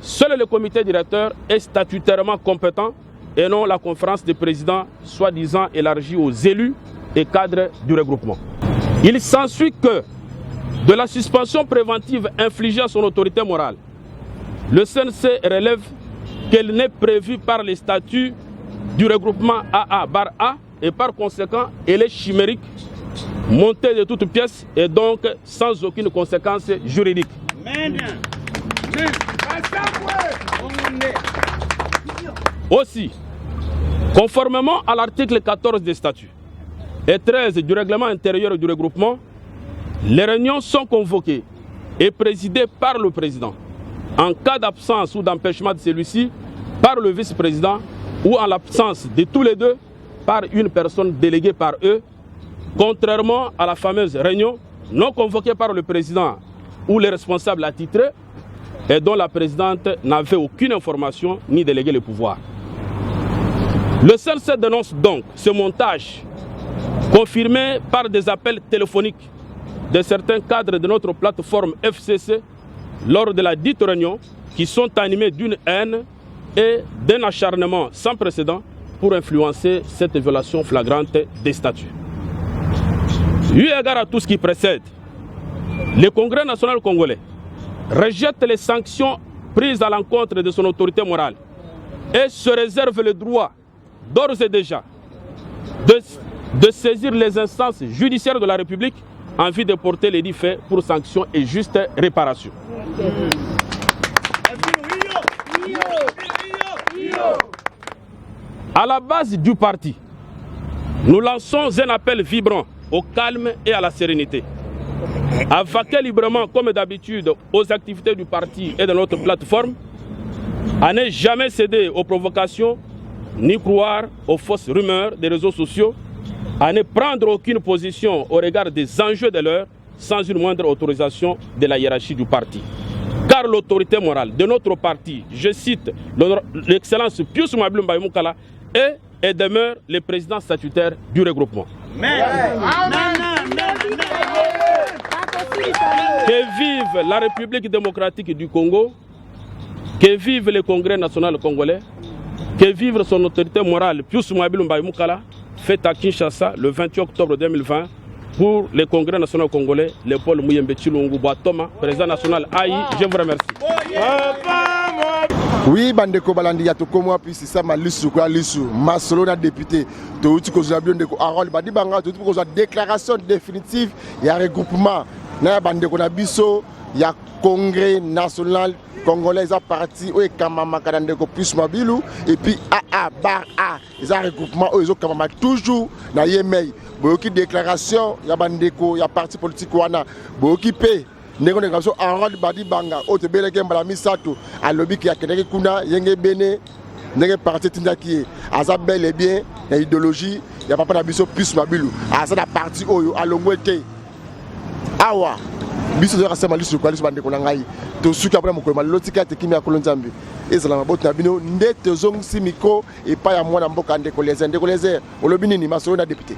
Speaker 4: seul le comité directeur est statutairement compétent et non la conférence des présidents, soi-disant élargie aux élus et cadres du regroupement. Il s'ensuit que de la suspension préventive infligée à son autorité morale, le CNC relève qu'elle n'est prévue par les statuts du regroupement AA-A et par conséquent, elle est chimérique, montée de toutes pièces et donc sans aucune conséquence juridique. Aussi, conformément à l'article 14 des statuts et 13 du règlement intérieur du regroupement, les réunions sont convoquées et présidées par le président. En cas d'absence ou d'empêchement de celui-ci, par le vice-président ou en l'absence de tous les deux, par une personne déléguée par eux, contrairement à la fameuse réunion non convoquée par le président ou les responsables attitrés et dont la présidente n'avait aucune information ni délégué le pouvoir. Le CNC dénonce donc ce montage confirmé par des appels téléphoniques de certains cadres de notre plateforme FCC lors de la dite réunion qui sont animés d'une haine et d'un acharnement sans précédent pour influencer cette violation flagrante des statuts. Eu égard à tout ce qui précède, le Congrès national congolais rejette les sanctions prises à l'encontre de son autorité morale et se réserve le droit, d'ores et déjà, de saisir les instances judiciaires de la République en vue de porter les dits faits pour sanctions et juste réparation. À la base du parti, nous lançons un appel vibrant au calme et à la sérénité. À vaquer librement, comme d'habitude, aux activités du parti et de notre plateforme, à ne jamais céder aux provocations, ni croire aux fausses rumeurs des réseaux sociaux, à ne prendre aucune position au regard des enjeux de l'heure sans une moindre autorisation de la hiérarchie du parti. Car l'autorité morale de notre parti, je cite l'excellence Pius Mwabilu Mbaye Mukala, est et demeure le président statutaire du regroupement. Que vive la République démocratique du Congo, que vive le Congrès national congolais, que vive son autorité morale Pius Mwabilu Mbaye Mukala, fête à Kinshasa le 28 octobre 2020 pour le Congrès national congolais, Léopold Muyembe Tshilungu Boatoma, président national AI. Je vous remercie.
Speaker 2: Oui, Bandeko Balandi, yato komo puis c'est ça ma liste quoi liste masolo na député to uti ko zabion de ko Harold Badibanga to ko déclaration définitive ya regroupement na Bandeko na biso ya Congrès national congolais a parti o kamama kadandeko plus Mabilu et puis AA ils a regroupement o kamama toujours na yemei boyoki déclaration ya Bandeko ya parti politique wana boyoki pe ndeko ngaso Harold Badibanga o te beleke mbala misato a lobby ki akeneki kuna yenge bene ndenge parti tindaki aza bel et bien na idéologie ya papa na biso plus Mabilu aza na parti oyo alongwete awa biso zo kasema lisu kwa lisu bandeko na ngai to suki après moko malotika te kimi akolo nzambe ezala maboti na bino ndete zongsi miko et pas ya mwana mboka ndeko les olobi nini masolo na député.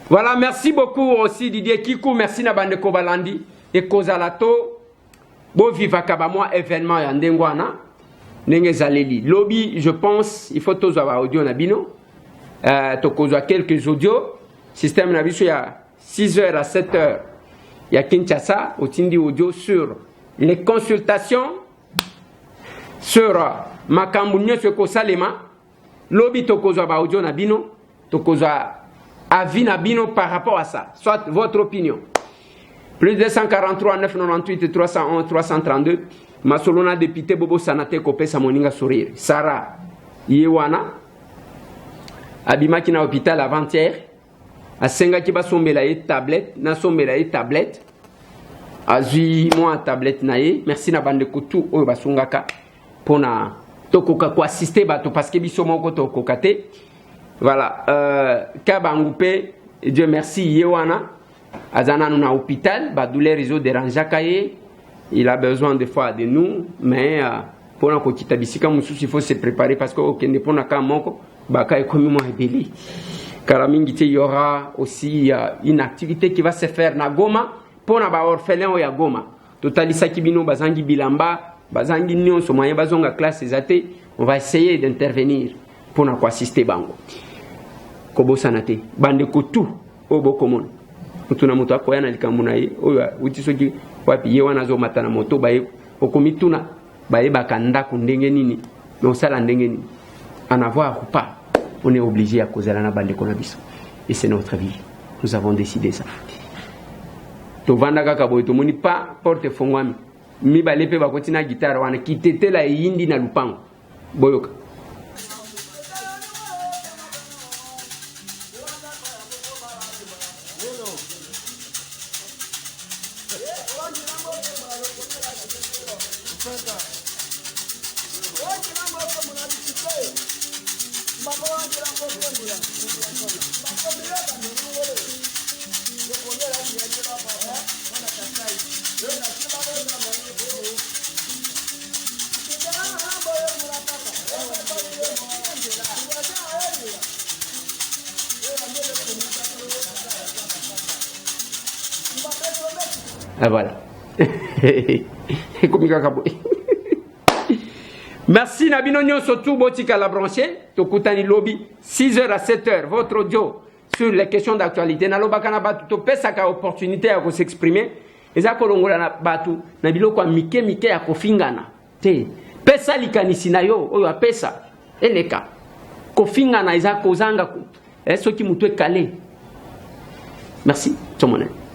Speaker 1: Voilà, merci beaucoup aussi Didier Kikou, merci na Bandeko Balandi et Kozalato bo vivaka ba moi événement ya ndengwana ndenge zaleli lobby. Je pense il faut tous avoir audio na bino to kozwa quelques audios système na biso ya 6h à 7h ya Kinshasa otindi audio sur les consultations sur makambu nyonso ko salema lobby to kozwa ba audio na bino to kozwa avis Nabino par rapport à ça, soit votre opinion. Plus 243 998 311 332. Masolona député Bobo Sanate Kopesa Moninga Sourire. Sarah Yewana Abimaki na hôpital avant-hier. Asenga ki ba sombela ye tablette, na sombela ye tablette. Azui moi tablette na ye. Merci na bande kutu oyo basungaka pona tokoka ko assister bato parce que biso moko tokoka te. Voilà, Kabangoupe, Dieu merci, Yewana, Azana nous na hôpital, Badoulé réseau de Ranjakaye, il a besoin des fois de nous, mais pour la petite abissika, il faut se préparer parce que ok, ne pona ka moko, baka est comme moi belli. Karamingite, il y aura aussi une activité qui va se faire na Goma, pour na ba orphelin o ya Goma. Totalisa kibino bazangi bilamba, bazangi nyon so moyen bazonga classe ezate, on va essayer d'intervenir pour na ko assister bango. Kobo sanate bande ko tout obo komon mutuna muto akoya na likamuna ye oyo utisoki wapi ye wana zo matana moto baye okomituna baye bakanda ku ndenge nini no sala ndenge nini en avoir ou pas on est obligé à causer la bande ko na biso et c'est notre vie nous avons décidé ça to vanda kaka boy to moni pas porte fongwami mi balepe bakotina guitare wana kitetela yindi na lupango boyoka. Ah voilà. Merci Nabino Nyon surtout Botika la branché. Tokutani lobby 6h à 7h. Votre audio sur les questions d'actualité. Nalobakana batu to pesaka opportunité à s'exprimer. Eza kolongola na batu na biloko mike ya kofingana. Te pesa likanisi na yo oyo apesa eleka. Kofingana eza kozanga ku. Soki mutu ekale. Merci. Tomone.